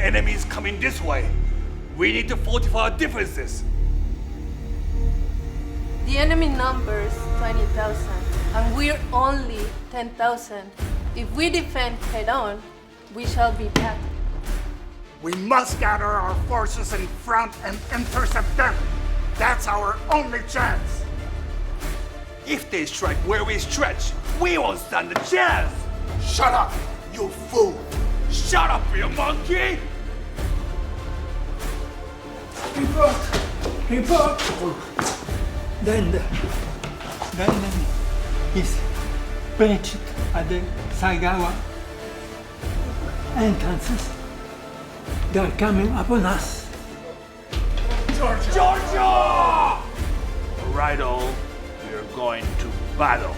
enemies coming this way. We need to fortify our defenses. The enemy numbers 20,000, and we're only 10,000. If we defend head-on, we shall be back. We must gather our forces in front and intercept them. That's our only chance. If they strike where we stretch, we won't stand a chance. Shut up, you fool. Shut up, you monkey! Report! The enemy is perched at the Saigawa entrances. They are coming upon us. Giorgio! Righto, we're going to battle.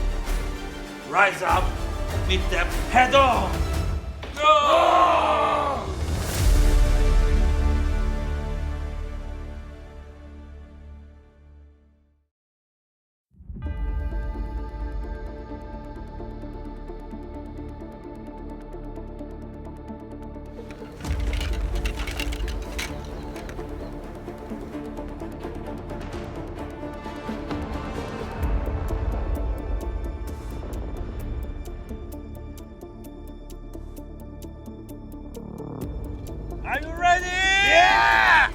Rise up, meet them head on! Go! Are you ready? Yeah!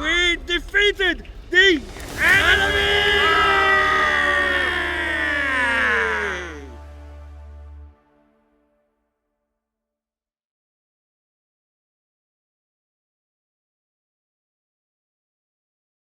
We defeated